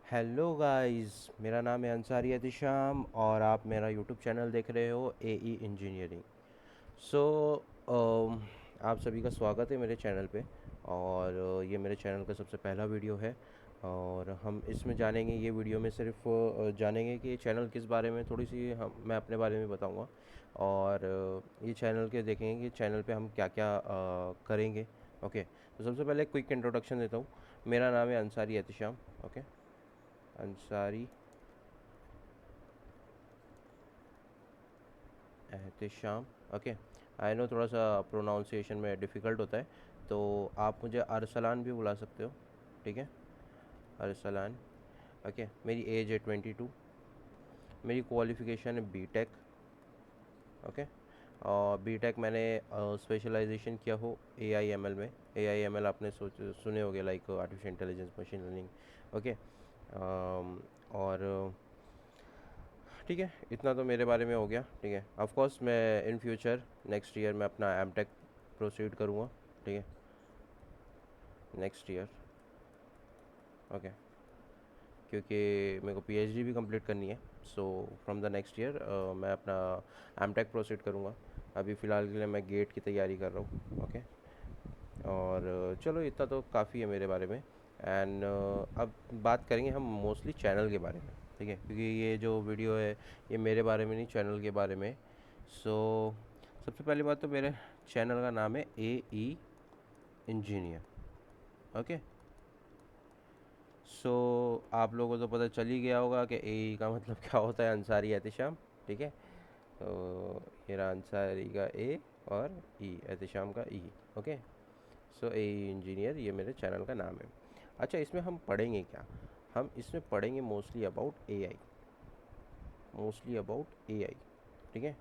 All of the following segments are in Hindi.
हेलो गाइस, मेरा नाम है अंसारी एहतिशाम और आप मेरा यूट्यूब चैनल देख रहे हो एई इंजीनियरिंग। सो आप सभी का स्वागत है मेरे चैनल पे। और ये मेरे चैनल का सबसे पहला वीडियो है। और हम इसमें जानेंगे, ये वीडियो में सिर्फ जानेंगे कि ये चैनल किस बारे में, थोड़ी सी हम मैं अपने बारे में बताऊंगा। और ये चैनल के देखेंगे कि चैनल पे हम क्या क्या करेंगे। ओके, तो सबसे पहले क्विक इंट्रोडक्शन देता हूँ। मेरा नाम है Ansari Ehtisham. Okay, Ansari Ehtisham. Okay, I know थोड़ा सा प्रोनाउंसिएशन में डिफ़िकल्ट होता है, तो आप मुझे अरसलान भी बुला सकते हो। ठीक है, अरसलान। ओके, मेरी एज है 22। मेरी क्वालिफ़िकेशन है बीटेक। ओके, और बीटेक मैंने स्पेशलाइजेशन किया हो एआईएमएल में। एआईएमएल आपने सोच सुने होंगे, like artificial intelligence, machine learning. Okay, और ठीक है, इतना तो मेरे बारे में हो गया। ठीक है, ऑफ कोर्स मैं इन फ्यूचर नेक्स्ट ईयर मैं अपना एमटेक प्रोसीड करूँगा। ठीक है, नेक्स्ट ईयर। ओके, क्योंकि मेरे को पीएचडी भी कंप्लीट करनी है। So from the next year मैं अपना एमटेक प्रोसीड करूँगा। अभी फ़िलहाल के लिए मैं गेट की तैयारी कर रहा हूँ। ओके, और चलो इतना तो काफ़ी है मेरे बारे में। एंड अब बात करेंगे हम मोस्टली चैनल के बारे में। ठीक है, क्योंकि ये जो वीडियो है ये मेरे बारे में नहीं, चैनल के बारे में। सो सबसे पहली बात तो मेरे चैनल का नाम है ए ई इंजीनियर। ओके, सो आप लोगों को तो पता चल ही गया होगा कि ए का मतलब क्या होता है, अंसारी एहतिशाम। ठीक है, तो ये रहा अंसारी का ए और ई, एहतिशाम का ई। ओके, सो ए इंजीनियर ये मेरे चैनल का नाम है। अच्छा, इसमें हम पढ़ेंगे क्या? हम इसमें पढ़ेंगे mostly about AI. Mostly about AI. ठीक है,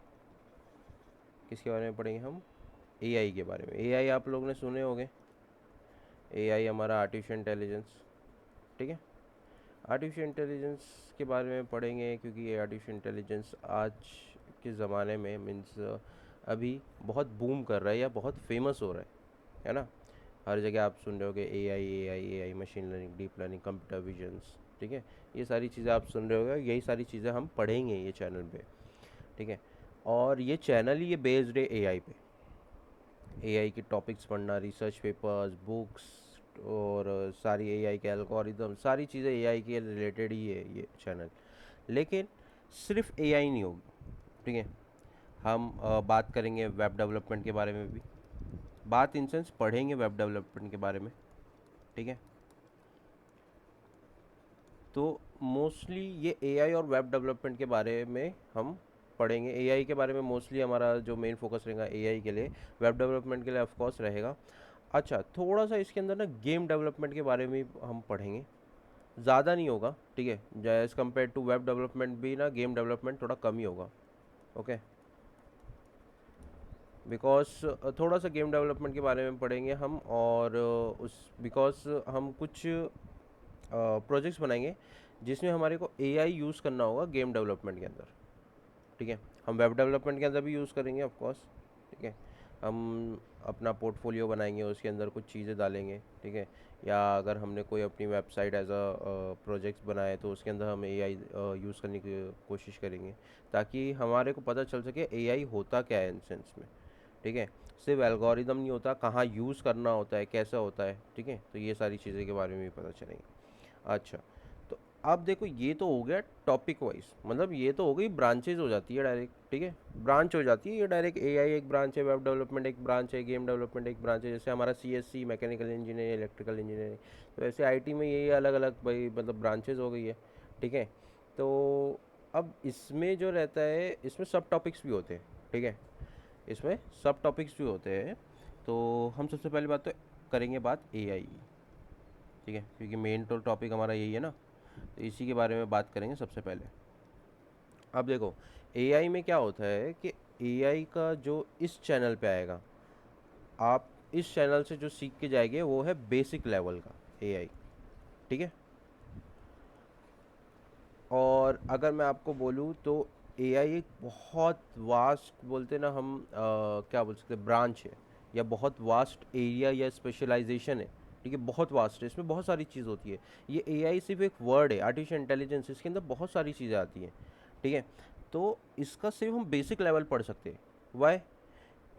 किसके बारे में पढ़ेंगे हम? एआई के बारे में। एआई आप लोग ने सुने होंगे, एआई हमारा आर्टिफिशियल इंटेलिजेंस। ठीक है, आर्टिफिशियल इंटेलिजेंस के बारे में पढ़ेंगे, क्योंकि ये आर्टिफिशियल इंटेलिजेंस आज के ज़माने में मीन्स अभी बहुत बूम कर रहा है या बहुत फेमस हो रहा है ना। हर जगह आप सुन रहे होगे AI AI AI, machine learning, deep learning, computer visions. ठीक है, ये सारी चीज़ें आप सुन रहे होगे, यही सारी चीज़ें हम पढ़ेंगे ये चैनल पे। ठीक है, और ये चैनल ही ये बेस्ड है एआई पे। एआई के टॉपिक्स पढ़ना, रिसर्च पेपर्स, बुक्स, और सारी एआई के एल्गोरिदम, सारी चीज़ें एआई के रिलेटेड ही है ये चैनल। लेकिन सिर्फ एआई नहीं होगी। ठीक है, हम बात करेंगे वेब डेवलपमेंट के बारे में भी। बात इन सेंस पढ़ेंगे वेब डेवलपमेंट के बारे में। ठीक है, तो मोस्टली ये एआई और वेब डेवलपमेंट के बारे में हम पढ़ेंगे। एआई के बारे में मोस्टली हमारा जो मेन फोकस रहेगा एआई के लिए, वेब डेवलपमेंट के लिए ऑफ कोर्स रहेगा। अच्छा, थोड़ा सा इसके अंदर ना गेम डेवलपमेंट के बारे में हम पढ़ेंगे। ज़्यादा नहीं होगा। ठीक है, as compare to web development भी ना गेम डेवलपमेंट थोड़ा कम ही होगा। ओके, बिकॉज थोड़ा सा गेम डेवलपमेंट के बारे में पढ़ेंगे हम, और उस बिकॉज हम कुछ प्रोजेक्ट्स बनाएंगे जिसमें हमारे को एआई यूज़ करना होगा गेम डेवलपमेंट के अंदर। ठीक है, हम वेब डेवलपमेंट के अंदर भी यूज़ करेंगे ऑफ कोर्स। ठीक है, हम अपना पोर्टफोलियो बनाएंगे, उसके अंदर कुछ चीज़ें डालेंगे। ठीक है, या अगर हमने कोई अपनी वेबसाइट एज अ प्रोजेक्ट बनाए तो उसके अंदर हम एआई यूज़ करने की कोशिश करेंगे, ताकि हमारे को पता चल सके एआई होता क्या है इन सेंस में। ठीक है, सिर्फ एल्गोरिदम नहीं होता, कहाँ यूज़ करना होता है, कैसा होता है। ठीक है, तो ये सारी चीज़ें के बारे में भी पता चलेंगे। अच्छा, तो अब देखो ये तो हो गया टॉपिक वाइज, मतलब ये तो हो गई ब्रांचेज हो जाती है डायरेक्ट। ठीक है, ब्रांच हो जाती है ये डायरेक्ट। एआई एक ब्रांच है, वेब डेवलपमेंट एक ब्रांच है, गेम डेवलपमेंट एक ब्रांच है। जैसे हमारा CSC mechanical engineering, electrical engineering, तो ऐसे आईटी में ये अलग अलग भाई मतलब ब्रांचेज हो गई है। ठीक है, तो अब इसमें जो रहता है, इसमें सब टॉपिक्स भी होते हैं। ठीक है, इसमें सब टॉपिक्स भी होते हैं। तो हम सबसे पहली बात तो करेंगे बात एआई की। ठीक है, क्योंकि मेन तो टॉपिक हमारा यही है ना, तो इसी के बारे में बात करेंगे सबसे पहले। अब देखो, एआई में क्या होता है कि एआई का जो इस चैनल पे आएगा, आप इस चैनल से जो सीख के जाएंगे वो है बेसिक लेवल का एआई। ठीक है, और अगर मैं आपको बोलूँ तो एआई एक बहुत वास्ट, बोलते ना हम क्या बोल सकते हैं, ब्रांच है, या बहुत वास्ट एरिया या स्पेशलाइजेशन है। ठीक ठीक है, बहुत वास्ट है, इसमें बहुत सारी चीज़ होती है। ये एआई सिर्फ एक वर्ड है, आर्टिफिशियल इंटेलिजेंस, इसके अंदर बहुत सारी चीज़ें आती हैं। ठीक है, तो इसका सिर्फ हम बेसिक लेवल पढ़ सकते हैं। वाई?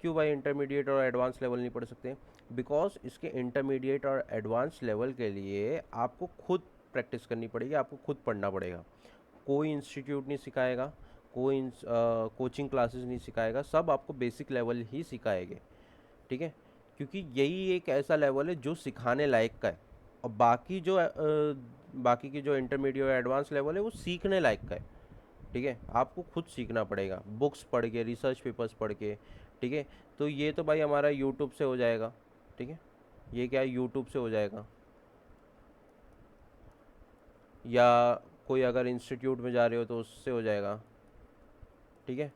क्यों भाई इंटरमीडिएट और एडवांस लेवल नहीं पढ़ सकते? बिकॉज इसके इंटरमीडिएट और एडवांस लेवल के लिए आपको खुद प्रैक्टिस करनी पड़ेगी, आपको खुद पढ़ना पड़ेगा। कोई इंस्टीट्यूट नहीं सिखाएगा, कोई कोचिंग क्लासेस नहीं सिखाएगा, सब आपको बेसिक लेवल ही सिखाएंगे। ठीक है, क्योंकि यही एक ऐसा लेवल है जो सिखाने लायक का है, और बाकी जो बाकी की जो इंटरमीडिएट और एडवांस लेवल है वो सीखने लायक का है। ठीक है, आपको खुद सीखना पड़ेगा, बुक्स पढ़ के, रिसर्च पेपर्स पढ़ के। ठीक है, तो ये तो भाई हमारा यूट्यूब से हो जाएगा। ठीक है, ये क्या है, यूट्यूब से हो जाएगा, या कोई अगर इंस्टीट्यूट में जा रहे हो तो उससे हो जाएगा। ठीक है,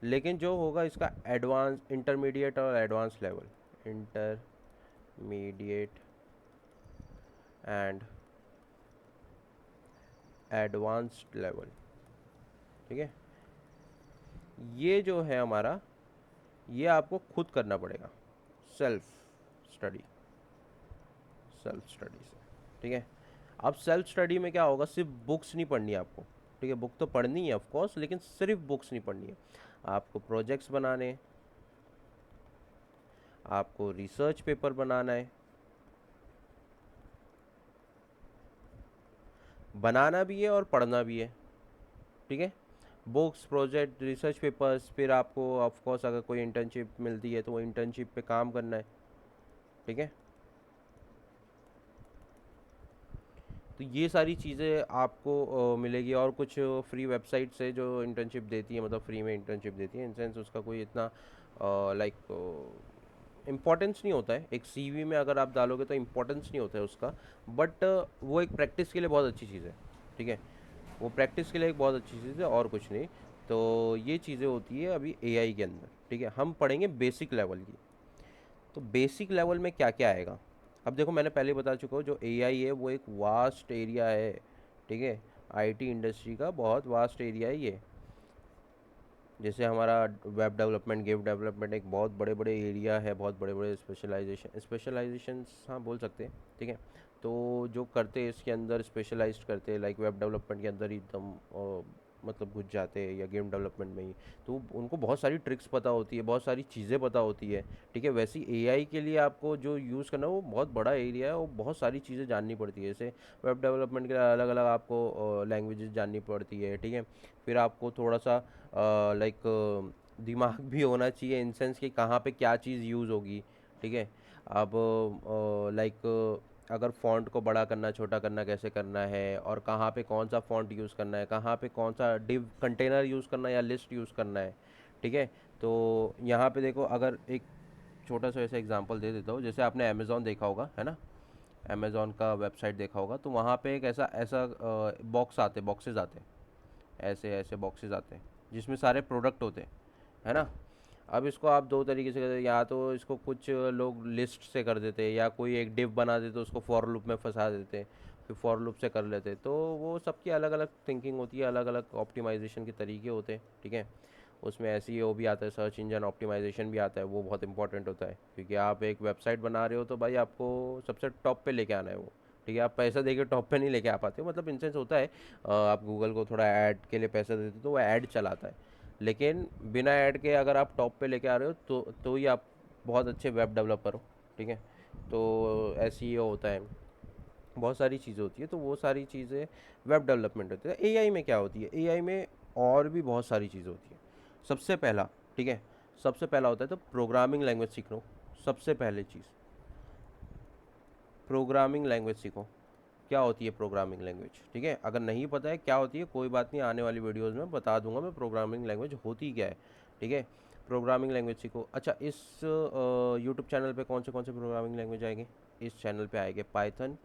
लेकिन जो होगा इसका एडवांस, इंटरमीडिएट और advance level, intermediate and advanced level. ठीक है, ये जो है हमारा, ये आपको खुद करना पड़ेगा, सेल्फ स्टडी, सेल्फ स्टडी से। ठीक है, अब सेल्फ स्टडी में क्या होगा, सिर्फ बुक्स नहीं पढ़नी है आपको। ठीक है, बुक तो पढ़नी है ऑफ कोर्स, लेकिन सिर्फ बुक्स नहीं पढ़नी है, आपको प्रोजेक्ट्स बनाने हैं, आपको रिसर्च पेपर बनाना है, बनाना भी है और पढ़ना भी है। ठीक है, बुक्स, प्रोजेक्ट, रिसर्च पेपर्स, फिर आपको ऑफ कोर्स अगर कोई इंटर्नशिप मिलती है तो वो इंटर्नशिप पे काम करना है। ठीक है, तो ये सारी चीज़ें आपको मिलेगी, और कुछ फ्री वेबसाइट्स है जो इंटर्नशिप देती है, मतलब फ्री में इंटर्नशिप देती है, इन सेंस उसका कोई इतना लाइक इम्पोर्टेंस नहीं होता है। एक सीवी में अगर आप डालोगे तो इम्पोर्टेंस नहीं होता है उसका, बट वो एक प्रैक्टिस के लिए बहुत अच्छी चीज़ है। ठीक है, वो प्रैक्टिस के लिए एक बहुत अच्छी चीज़ है, और कुछ नहीं। तो ये चीज़ें होती है अभी एआई के अंदर। ठीक है, हम पढ़ेंगे बेसिक लेवल की। तो बेसिक लेवल में क्या क्या आएगा, अब देखो मैंने पहले बता चुका हूँ, जो एआई है वो एक वास्ट एरिया है। ठीक है, आईटी इंडस्ट्री का बहुत वास्ट एरिया है ये। जैसे हमारा वेब डेवलपमेंट, गेम डेवलपमेंट एक बहुत बड़े बड़े एरिया है, बहुत बड़े बड़े स्पेशलाइजेशन हाँ बोल सकते हैं। ठीक है, तो जो करते हैं इसके अंदर स्पेशलाइज्ड करते हैं, लाइक वेब डेवलपमेंट के अंदर ही एकदम मतलब घुस जाते हैं, या गेम डेवलपमेंट में ही, तो उनको बहुत सारी ट्रिक्स पता होती है, बहुत सारी चीज़ें पता होती है। ठीक है, वैसे ही एआई के लिए आपको जो यूज़ करना है वो बहुत बड़ा एरिया है, वो बहुत सारी चीज़ें जाननी पड़ती है। जैसे वेब डेवलपमेंट के लिए अलग अलग आपको लैंग्वेजेस जाननी पड़ती है। ठीक है, फिर आपको थोड़ा सा लाइक दिमाग भी होना चाहिए, इन सेंस कि कहाँ पे क्या चीज़ यूज़ होगी। ठीक है, अब लाइक अगर फ़ॉन्ट को बड़ा करना, छोटा करना कैसे करना है, और कहाँ पे कौन सा फ़ॉन्ट यूज़ करना है, कहाँ पे कौन सा डिव कंटेनर यूज़ करना है या लिस्ट यूज़ करना है। ठीक है, तो यहाँ पे देखो, अगर एक छोटा सा ऐसा एग्जांपल दे देता हूँ, जैसे आपने अमेज़ॉन देखा होगा, है ना, अमेज़ॉन का वेबसाइट देखा होगा, तो वहाँ पे एक ऐसा ऐसा बॉक्सेस आते हैं, ऐसे ऐसे बॉक्सेस आते हैं जिसमें सारे प्रोडक्ट होते हैं, है ना। अब इसको आप दो तरीके से करते हैं, या तो इसको कुछ लोग लिस्ट से कर देते हैं, या कोई एक डिव बना देते, उसको फॉर लूप में फंसा देते हैं, फिर फॉर लूप से कर लेते हैं। तो वो सबकी अलग अलग थिंकिंग होती है, अलग अलग ऑप्टिमाइजेशन के तरीके होते हैं। ठीक है, उसमें एसईओ भी आता है, सर्च इंजन ऑप्टिमाइजेशन भी आता है, वो बहुत इंपॉर्टेंट होता है, क्योंकि आप एक वेबसाइट बना रहे हो तो भाई आपको सबसे टॉप पे लेके आना है वो। ठीक है, आप पैसा देके टॉप पे नहीं लेके आ पाते हो, मतलब इंसेंस होता है, आप गूगल को थोड़ा ऐड के लिए पैसा देते हो तो वो ऐड चलाता है, लेकिन बिना ऐड के अगर आप टॉप पे लेके आ रहे हो तो ही आप बहुत अच्छे वेब डेवलपर हो। ठीक है, तो एसईओ होता है, बहुत सारी चीज़ें होती है, तो वो सारी चीज़ें वेब डेवलपमेंट होती है। एआई में क्या होती है, एआई में और भी बहुत सारी चीज़ें होती है। सबसे पहला, ठीक है, सबसे पहला होता है तो प्रोग्रामिंग लैंग्वेज सीख लो। सबसे पहले चीज़ प्रोग्रामिंग लैंग्वेज सीखो। क्या होती है प्रोग्रामिंग लैंग्वेज? ठीक है, अगर नहीं पता है क्या होती है, कोई बात नहीं, आने वाली वीडियोस में बता दूंगा मैं प्रोग्रामिंग लैंग्वेज होती क्या है। ठीक है, प्रोग्रामिंग लैंग्वेज सीखो। अच्छा, इस यूट्यूब चैनल पे कौन से प्रोग्रामिंग लैंग्वेज आएंगे? इस चैनल पे आएंगे पाइथन।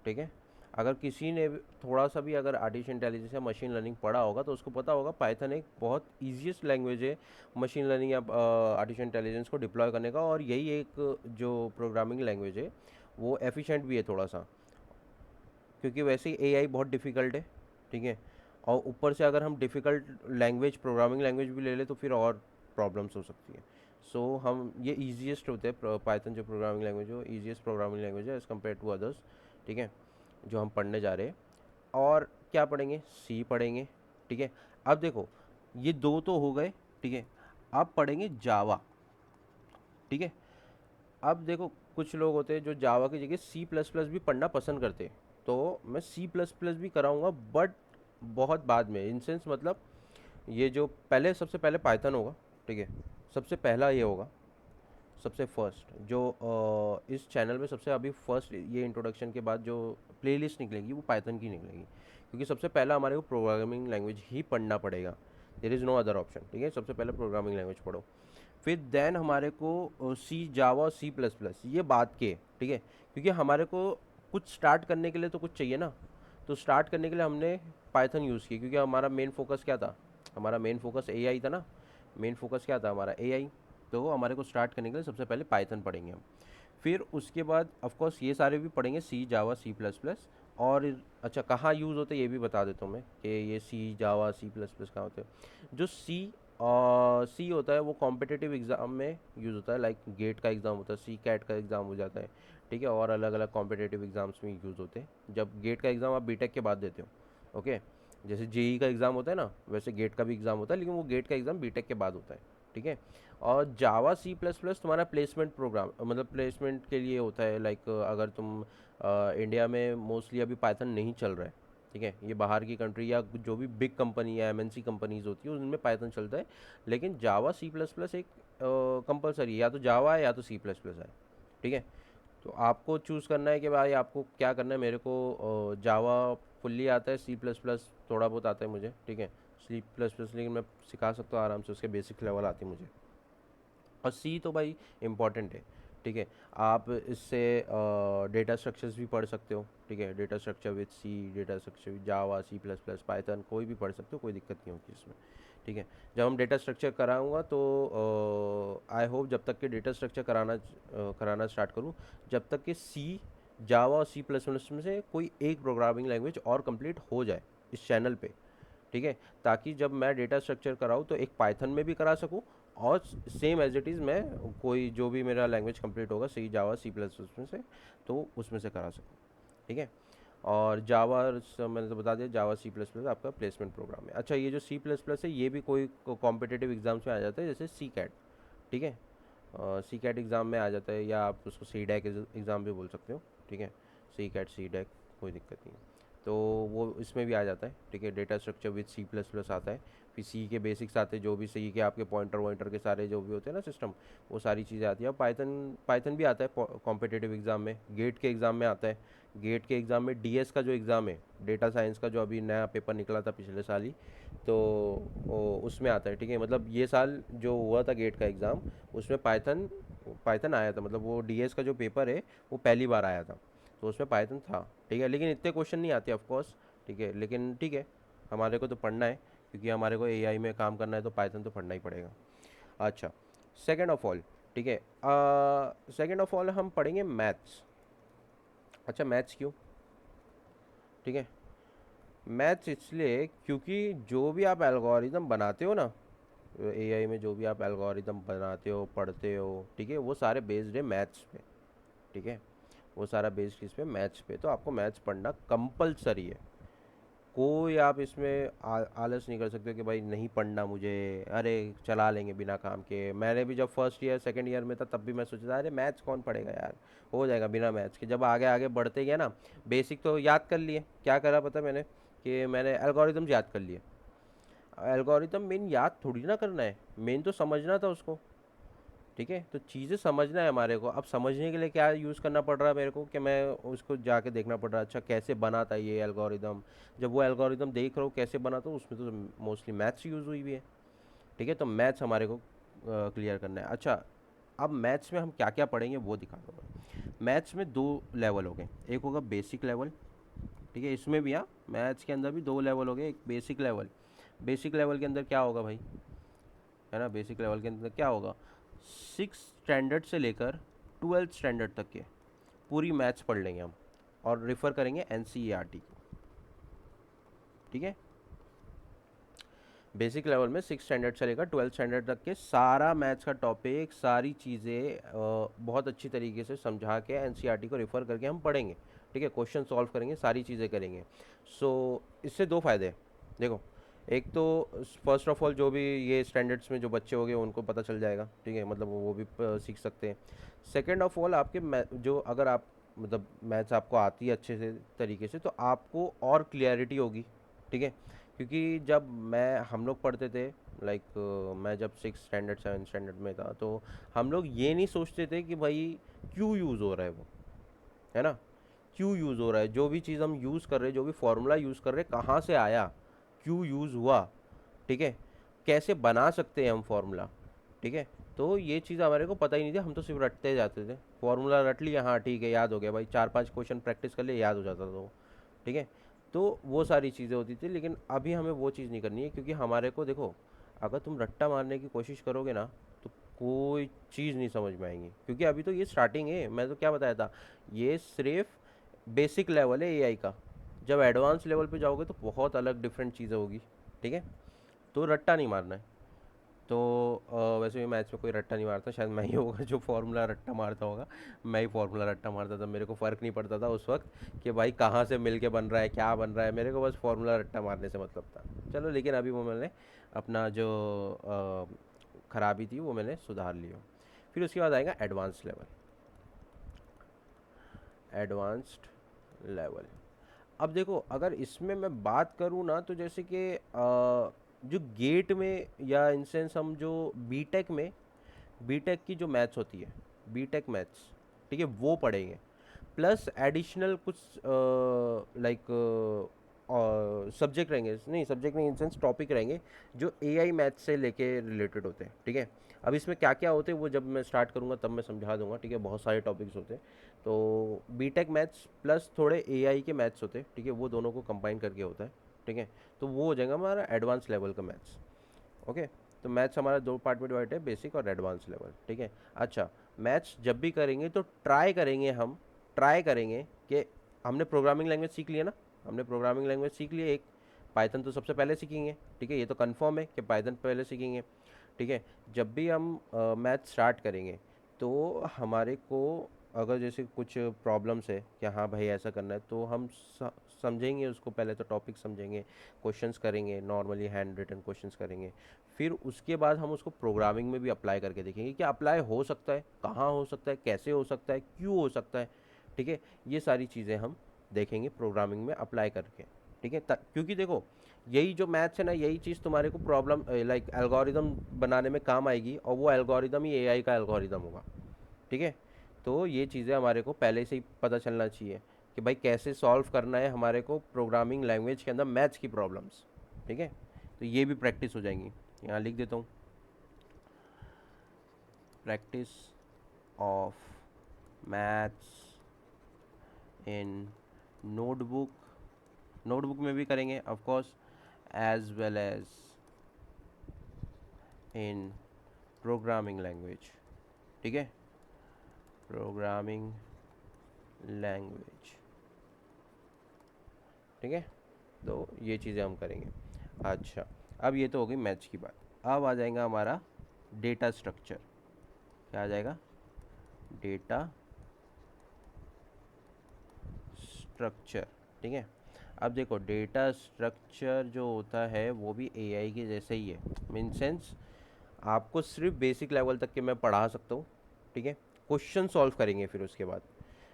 ठीक है, अगर किसी ने थोड़ा सा भी अगर आर्टिफिशियल इंटेलिजेंस या मशीन लर्निंग पढ़ा होगा तो उसको पता होगा पाइथन एक बहुत ईजीएस्ट लैंग्वेज है मशीन लर्निंग या आर्टिफिशियल इंटेलिजेंस को डिप्लॉय करने का, और यही एक जो प्रोग्रामिंग लैंग्वेज है वो एफिशिएंट भी है थोड़ा सा, क्योंकि वैसे ही एआई बहुत डिफ़िकल्ट है। ठीक है, और ऊपर से अगर हम डिफ़िकल्ट लैंग्वेज, प्रोग्रामिंग लैंग्वेज भी ले लें तो फिर और प्रॉब्लम्स हो सकती है। सो हम ये ईजीएस्ट होते हैं, पाइथन जो प्रोग्रामिंग लैंग्वेज हो ईजीएस्ट प्रोग्रामिंग लैंग्वेज है एज़ कम्पेयर टू अदर्स, ठीक है, जो हम पढ़ने जा रहे हैं। और क्या पढ़ेंगे, सी पढ़ेंगे, ठीक है। अब देखो ये दो तो हो गए, ठीक है। अब पढ़ेंगे जावा, ठीक है। अब देखो कुछ लोग होते हैं जो जावा की जगह सी प्लस प्लस भी पढ़ना पसंद करते हैं, तो मैं सी प्लस प्लस भी कराऊंगा, बट बहुत बाद में, इन सेंस मतलब ये जो पहले सबसे पहले पाइथन होगा, ठीक है, सबसे पहला ये होगा, सबसे फर्स्ट जो इस चैनल में सबसे अभी फर्स्ट ये इंट्रोडक्शन के बाद जो प्लेलिस्ट निकलेगी वो पाइथन की निकलेगी, क्योंकि सबसे पहला हमारे को प्रोग्रामिंग लैंग्वेज ही पढ़ना पड़ेगा, there is no other option, ठीक है। सबसे पहले प्रोग्रामिंग लैंग्वेज पढ़ो, फिर देन हमारे को सी जावा सी प्लस प्लस ये बात के, ठीक है, क्योंकि हमारे को कुछ स्टार्ट करने के लिए तो कुछ चाहिए ना। तो स्टार्ट करने के लिए हमने पाइथन यूज़ किया, क्योंकि हमारा मेन फोकस क्या था, हमारा मेन फोकस एआई था ना, मेन फोकस क्या था हमारा एआई। तो हमारे को स्टार्ट करने के लिए सबसे पहले पाइथन पढ़ेंगे हम, फिर उसके बाद ऑफ कोर्स ये सारे भी पढ़ेंगे, सी जावा सी प्लस प्लस। और अच्छा कहाँ यूज़ होते हैं ये भी बता देता हूँ मैं, कि ये सी जावा सी प्लस प्लस कहाँ होते हैं। जो सी होता है वो कॉम्पिटिटिव एग्ज़ाम में यूज़ होता है, लाइक गेट का एग्ज़ाम होता है, सी कैट का एग्ज़ाम हो जाता है, ठीक है। और अलग अलग कॉम्पिटिटिव एग्ज़ाम्स में यूज़ होते हैं। जब गेट का एग्ज़ाम आप बीटेक के बाद देते हो, ओके, जैसे जेई का एग्ज़ाम होता है ना, वैसे गेट का भी एग्ज़ाम होता है, लेकिन वो गेट का एग्ज़ाम बीटेक के बाद होता है, ठीक है। और जावा सी प्लस प्लस तुम्हारा प्लेसमेंट प्रोग्राम, मतलब प्लेसमेंट के लिए होता है, लाइक अगर तुम इंडिया में मोस्टली अभी पाइथन नहीं चल रहा है, ठीक है, ये बाहर की कंट्री या जो भी बिग कंपनी या एमएनसी कंपनीज होती है उनमें पाइथन चलता है, लेकिन जावा सी प्लस प्लस एक कंपलसरी है, या तो जावा है या तो सी प्लस प्लस है, ठीक है। तो आपको चूज़ करना है कि भाई आपको क्या करना है। मेरे को जावा फुल्ली आता है, सी प्लस प्लस थोड़ा बहुत आता है मुझे, ठीक है, सी प्लस प्लस लेकिन मैं सिखा सकता हूँ आराम से, उसके बेसिक लेवल आती है मुझे। और सी तो भाई इम्पॉर्टेंट है, ठीक है। आप इससे डेटा स्ट्रक्चर्स भी पढ़ सकते हो, ठीक है, data structure with C, data structure with Java, C plus plus, Python, कोई भी पढ़ सकते हो, कोई दिक्कत नहीं होगी इसमें, ठीक है। जब हम डेटा स्ट्रक्चर कराऊंगा तो आई होप जब तक कि डेटा स्ट्रक्चर कराना स्टार्ट करूँ, जब तक कि सी जावा और सी प्लस प्लस में से कोई एक प्रोग्रामिंग लैंग्वेज और कंप्लीट हो जाए इस चैनल पे, ठीक है, ताकि जब मैं डेटा स्ट्रक्चर कराऊँ तो एक पाइथन में भी करा सकूँ, और सेम एज इट इज़ मैं कोई जो भी मेरा लैंग्वेज कंप्लीट होगा सी जावा सी प्लस उसमें से, तो उसमें से करा सकूँ, ठीक है। और जावा मैंने तो बता दिया, जावा सी प्लस प्लस आपका प्लेसमेंट प्रोग्राम है। अच्छा ये जो सी प्लस प्लस है ये भी कोई कॉम्पिटिटिव एग्जाम्स में आ जाता है, जैसे सी कैट, ठीक है, सी कैट एग्ज़ाम में आ जाता है, या आप उसको सी डैक एग्ज़ाम भी बोल सकते हो, ठीक है, सी कैट सी डैक, कोई दिक्कत नहीं है। तो वो इसमें भी आ जाता है, ठीक है, data structure with C plus plus आता है, फिर सी के बेसिक्स आते हैं, जो भी सी के आपके पॉइंटर वॉइंटर के सारे जो भी होते हैं ना सिस्टम, वो सारी चीज़ें आती है। और पाइथन पाइथन भी आता है कॉम्पिटिटिव एग्ज़ाम में, गेट के एग्ज़ाम में आता है। गेट के एग्ज़ाम में डीएस का जो एग्ज़ाम है, डेटा साइंस का, जो अभी नया पेपर निकला था पिछले साल ही, तो उसमें आता है, ठीक है। मतलब ये साल जो हुआ था गेट का एग्ज़ाम, उसमें पाइथन पाइथन आया था, मतलब वो डीएस का जो पेपर है वो पहली बार आया था, तो उसमें पाइथन था, ठीक है। लेकिन इतने क्वेश्चन नहीं आते ऑफ कोर्स, ठीक है, लेकिन ठीक है, हमारे को तो पढ़ना है, क्योंकि हमारे को एआई में काम करना है, तो पाइथन तो पढ़ना ही पड़ेगा। अच्छा, सेकेंड ऑफ ऑल, ठीक है, सेकेंड ऑफ ऑल हम पढ़ेंगे मैथ्स। अच्छा मैथ्स क्यों, ठीक है, मैथ्स इसलिए क्योंकि जो भी आप एल्गोरिदम बनाते हो ना, एआई में जो भी आप एल्गोरिदम बनाते हो, पढ़ते हो, ठीक है, वो सारे बेस्ड है मैथ्स पे, ठीक है, वो सारा बेस्ड किस पे, मैथ्स पे। तो आपको मैथ्स पढ़ना कंपलसरी है, कोई आप इसमें आलस नहीं कर सकते कि भाई नहीं पढ़ना मुझे, अरे चला लेंगे बिना काम के। मैंने भी जब फर्स्ट ईयर सेकंड ईयर में था तब भी मैं सोचा था अरे मैथ्स कौन पढ़ेगा यार, हो जाएगा बिना मैथ्स के। जब आगे आगे बढ़ते गए ना, बेसिक तो याद कर लिए, क्या करा पता मैंने, कि मैंने एल्गोरिदम्स याद कर लिए। एल्गोरिदम मेन याद थोड़ी ना करना है, मेन तो समझना था उसको, ठीक है। तो चीज़ें समझना है हमारे को। अब समझने के लिए क्या यूज़ करना पड़ रहा है मेरे को, कि मैं उसको जाके देखना पड़ रहा है, अच्छा कैसे बना था ये एल्गोरिदम। जब वो एल्गोरिदम देख रहा हूँ कैसे बना, तो उसमें तो मोस्टली मैथ्स यूज़ हुई भी है, ठीक है। तो मैथ्स हमारे को क्लियर करना है। अच्छा अब मैथ्स में हम क्या क्या पढ़ेंगे वो दिखा दो मैं। मैथ्स में दो लेवल हो गए, एक होगा बेसिक लेवल, ठीक है, इसमें भी हाँ मैथ्स के अंदर भी दो लेवल हो गए, एक बेसिक लेवल। बेसिक लेवल के अंदर क्या होगा भाई, है ना, बेसिक लेवल के अंदर क्या होगा, 6 स्टैंडर्ड से लेकर 12th स्टैंडर्ड तक के पूरी मैथ्स पढ़ लेंगे हम, और रेफर करेंगे एनसीईआरटी को, ठीक है। बेसिक लेवल में 6 स्टैंडर्ड से लेकर 12 स्टैंडर्ड तक के सारा मैथ्स का टॉपिक, सारी चीज़ें बहुत अच्छी तरीके से समझा के एनसीईआरटी को रेफ़र करके हम पढ़ेंगे। ठीक है, क्वेश्चन सॉल्व करेंगे, सारी चीज़ें करेंगे। सो इससे दो फ़ायदे हैं। देखो, एक तो फर्स्ट ऑफ ऑल जो भी ये स्टैंडर्ड्स में जो बच्चे हो गए उनको पता चल जाएगा। ठीक है, मतलब वो भी सीख सकते हैं। सेकेंड ऑफ ऑल आपके जो अगर आप मतलब मैथ्स आपको आती है अच्छे से तरीके से, तो आपको और क्लियरिटी होगी। ठीक है, क्योंकि जब हम लोग पढ़ते थे, लाइक मैं जब 6 स्टैंडर्ड 7 स्टैंडर्ड में था, तो हम लोग ये नहीं सोचते थे कि भाई क्यों यूज़ हो रहा है वो, है ना, क्यों यूज़ हो रहा है, जो भी चीज़ हम यूज़ कर रहे हैं, जो भी फॉर्मूला यूज़ कर रहे हैं, कहाँ से आया, क्यों यूज़ हुआ। ठीक है, कैसे बना सकते हैं हम फॉर्मूला। ठीक है, तो ये चीज़ हमारे को पता ही नहीं थी, हम तो सिर्फ रटते जाते थे, फॉर्मूला रट लिया, हाँ ठीक है याद हो गया भाई, 4-5 क्वेश्चन प्रैक्टिस कर लिए, याद हो जाता था वो। ठीक है, तो वो सारी चीज़ें होती थी, लेकिन अभी हमें वो चीज़ नहीं करनी है, क्योंकि हमारे को देखो, अगर तुम रट्टा मारने की कोशिश करोगे ना, तो कोई चीज़ नहीं समझ में आएंगी, क्योंकि अभी तो ये स्टार्टिंग है। मैं तो क्या बताया था, ये सिर्फ बेसिक लेवल है एआई का। जब एडवांस लेवल पे जाओगे तो बहुत अलग डिफरेंट चीज़ें होगी। ठीक है, तो रट्टा नहीं मारना है। तो वैसे भी मैथ्स में कोई रट्टा नहीं मारता, शायद मैं ही होगा जो फार्मूला रट्टा मारता होगा। मैं ही फार्मूला रट्टा मारता था, मेरे को फ़र्क नहीं पड़ता था उस वक्त कि भाई कहाँ से मिल के बन रहा है, क्या बन रहा है, मेरे को बस फार्मूला रट्टा मारने से मतलब था। चलो, लेकिन अभी वो मैंने अपना जो खराबी थी वो मैंने सुधार लिया। फिर उसके बाद आएगा एडवांस लेवल। एडवांस्ड लेवल, अब देखो, अगर इसमें मैं बात करूँ ना, तो जैसे कि जो गेट में या इन सेंस हम जो बीटेक में, बीटेक की जो मैथ्स होती है, बीटेक मैथ्स, ठीक है, वो पढ़ेंगे। प्लस एडिशनल कुछ लाइक सब्जेक्ट रहेंगे, नहीं सब्जेक्ट नहीं, इन सेंस टॉपिक रहेंगे जो एआई मैथ्स से लेके रिलेटेड होते हैं। ठीक है, अब इसमें क्या क्या होते हैं वो जब मैं स्टार्ट करूँगा तब मैं समझा दूंगा। ठीक है, बहुत सारे टॉपिक्स होते हैं। तो बीटेक मैथ्स प्लस थोड़े एआई के मैथ्स होते हैं। ठीक है, वो दोनों को कंबाइन करके होता है। ठीक है, तो वो हो जाएगा हमारा एडवांस लेवल का मैथ्स। ओके, तो मैथ्स हमारा दो पार्ट में डिवाइड है, बेसिक और एडवांस लेवल। ठीक है, अच्छा, मैथ्स जब भी करेंगे तो ट्राई करेंगे कि हमने प्रोग्रामिंग लैंग्वेज सीख लिया ना, हमने प्रोग्रामिंग लैंग्वेज सीख लिया एक, पाइथन तो सबसे पहले सीखेंगे। ठीक है, ये तो कंफर्म है कि पाइथन पहले सीखेंगे। ठीक है, जब भी हम मैथ स्टार्ट करेंगे तो हमारे को अगर जैसे कुछ प्रॉब्लम्स है कि हाँ भाई ऐसा करना है, तो हम समझेंगे उसको, पहले तो टॉपिक समझेंगे, क्वेश्चंस करेंगे, नॉर्मली हैंड रिटन क्वेश्चंस करेंगे। फिर उसके बाद हम उसको प्रोग्रामिंग में भी अप्लाई करके देखेंगे कि अप्लाई हो सकता है, कहाँ हो सकता है, कैसे हो सकता है, क्यों हो सकता है। ठीक है, ये सारी चीज़ें हम देखेंगे प्रोग्रामिंग में अप्लाई करके। ठीक है, क्योंकि देखो, यही जो मैथ्स है ना, यही चीज़ तुम्हारे को प्रॉब्लम लाइक एल्गोरिदम बनाने में काम आएगी, और वो एल्गोरिदम ही एआई का एल्गोरिदम होगा। ठीक है, तो ये चीज़ें हमारे को पहले से ही पता चलना चाहिए कि भाई कैसे सॉल्व करना है हमारे को प्रोग्रामिंग लैंग्वेज के अंदर मैथ्स की प्रॉब्लम्स। ठीक है, तो ये भी प्रैक्टिस हो जाएंगी। यहाँ लिख देता हूँ, practice of maths in notebook, notebook में भी करेंगे of course, as well as in programming language. ठीक है, प्रोग्रामिंग लैंग्वेज। ठीक है, तो ये चीज़ें हम करेंगे। अच्छा, अब ये तो हो गई मैथ्स की बात। अब आ जाएगा हमारा डेटा स्ट्रक्चर। क्या आ जाएगा? Data structure. ठीक है, अब देखो, डेटा स्ट्रक्चर जो होता है वो भी एआई के जैसे ही है। मीन सेंस आपको सिर्फ बेसिक लेवल तक के मैं पढ़ा सकता हूँ। ठीक है, क्वेश्चन सॉल्व करेंगे फिर उसके बाद।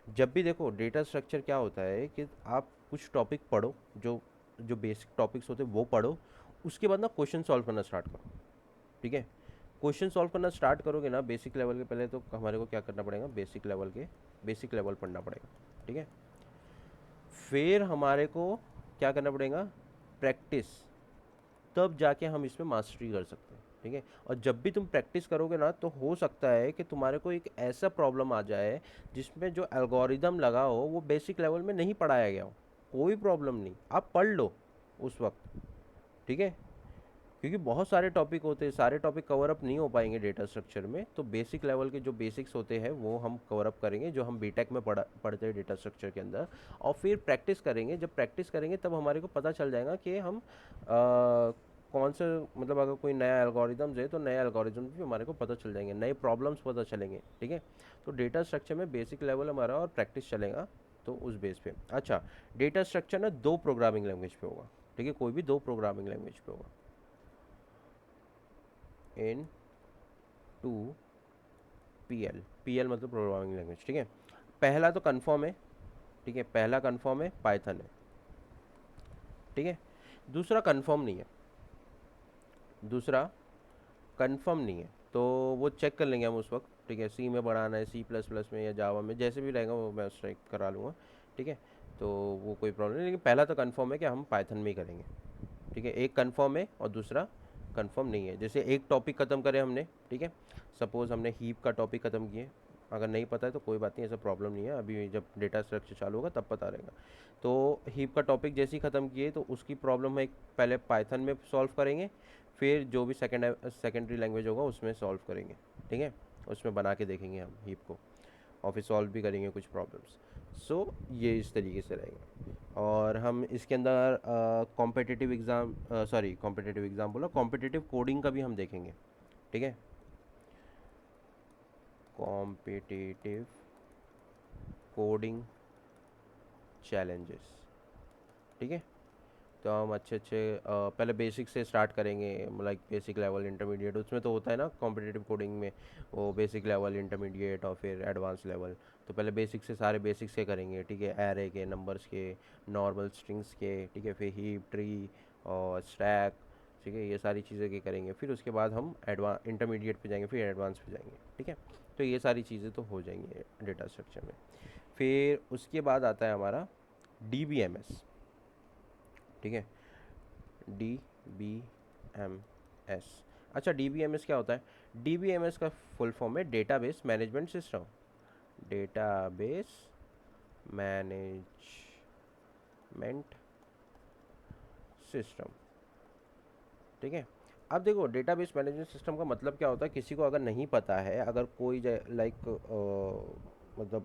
जब भी देखो, डेटा स्ट्रक्चर क्या होता है कि आप कुछ टॉपिक पढ़ो, जो जो बेसिक टॉपिक्स होते हैं वो पढ़ो, उसके बाद ना क्वेश्चन सॉल्व करना स्टार्ट करो। ठीक है, क्वेश्चन सॉल्व करना स्टार्ट करोगे ना बेसिक लेवल के, पहले तो हमारे को क्या करना पड़ेगा, बेसिक लेवल पढ़ना पड़ेगा। ठीक है, फिर हमारे को क्या करना पड़ेगा, प्रैक्टिस, तब जाके हम इसमें मास्टरी कर सकते हैं। ठीक है, और जब भी तुम प्रैक्टिस करोगे ना, तो हो सकता है कि तुम्हारे को एक ऐसा प्रॉब्लम आ जाए जिसमें जो एल्गोरिदम लगा हो वो बेसिक लेवल में नहीं पढ़ाया गया हो। कोई प्रॉब्लम नहीं, आप पढ़ लो उस वक्त। ठीक है, क्योंकि बहुत सारे टॉपिक होते हैं, सारे टॉपिक कवर अप नहीं हो पाएंगे डेटा स्ट्रक्चर में, तो बेसिक लेवल के जो बेसिक्स होते हैं वो हम कवर अप करेंगे, जो हम बीटेक में पढ़ते हैं डेटा स्ट्रक्चर के अंदर। और फिर प्रैक्टिस करेंगे, जब प्रैक्टिस करेंगे तब हमारे को पता चल जाएगा कि हम कौन से मतलब अगर कोई नया एल्गोरिदम्स है तो नए एल्गोरिदम्स भी हमारे को पता चल जाएंगे, नए प्रॉब्लम्स पता चलेंगे, ठीक है। तो डेटा स्ट्रक्चर में बेसिक लेवल हमारा और प्रैक्टिस चलेगा, तो उस बेस पे। अच्छा, डेटा स्ट्रक्चर ना 2 प्रोग्रामिंग लैंग्वेज पे होगा, ठीक है, कोई भी 2 प्रोग्रामिंग लैंग्वेज पे होगा। इन टू PL, PL मतलब प्रोग्रामिंग लैंग्वेज, ठीक है। पहला तो कन्फर्म है, ठीक है, पहला कन्फर्म है पाइथन है, ठीक है। दूसरा कन्फर्म नहीं है, दूसरा कंफर्म नहीं है, तो वो चेक कर लेंगे हम उस वक्त, ठीक है। सी में बढ़ाना है, C++ में या जावा में, जैसे भी रहेगा वो मैं स्ट्राइक करा लूँगा, ठीक है। तो वो कोई प्रॉब्लम नहीं, लेकिन पहला तो कंफर्म है कि हम पाइथन में ही करेंगे, ठीक है। एक कंफर्म है और दूसरा कंफर्म नहीं है। जैसे एक टॉपिक ख़त्म करें हमने, ठीक है, सपोज़ हमने हीप का टॉपिक ख़त्म किए, अगर नहीं पता है तो कोई बात नहीं, ऐसा प्रॉब्लम नहीं है, अभी जब डेटा स्ट्रक्चर चालू होगा तब पता रहेगा। तो हीप का टॉपिक जैसे ही ख़त्म किए तो उसकी प्रॉब्लम है पहले पाइथन में सॉल्व करेंगे, फिर जो भी सेकेंडरी लैंग्वेज होगा उसमें सॉल्व करेंगे, ठीक है। उसमें बना के देखेंगे हम हीप को, और फिर सॉल्व भी करेंगे कुछ प्रॉब्लम्स। सो ये इस तरीके से रहेगा। और हम इसके अंदर कॉम्पिटिटिव एग्ज़ाम बोला, कॉम्पिटिटिव कोडिंग का भी हम देखेंगे, ठीक है। कॉम्पिटिटिव कोडिंग चैलेंजेस, ठीक है। तो हम अच्छे अच्छे पहले बेसिक से स्टार्ट करेंगे, लाइक बेसिक लेवल, इंटरमीडिएट, उसमें तो होता है ना कॉम्पिटिटिव कोडिंग में, वो बेसिक लेवल, इंटरमीडिएट और फिर एडवांस लेवल। तो पहले बेसिक से सारे बेसिक्स के करेंगे, ठीक है, एरे के, नंबर्स के, नॉर्मल स्ट्रिंग्स के, ठीक है, फिर हीप, ट्री और स्टैक, ठीक है, ये सारी चीज़ें के करेंगे। फिर उसके बाद हम इंटरमीडिएट पे जाएंगे, फिर एडवांस पे जाएंगे, ठीक है। तो ये सारी चीज़ें तो हो जाएंगी डेटा स्ट्रक्चर में। फिर उसके बाद आता है हमारा DBMS, ठीक है, DBMS। अच्छा, DBMS क्या होता है? DBMS का फुल फॉर्म है database management system, database management system, ठीक है। अब देखो, डेटाबेस मैनेजमेंट सिस्टम का मतलब क्या होता है, किसी को अगर नहीं पता है, अगर कोई लाइक मतलब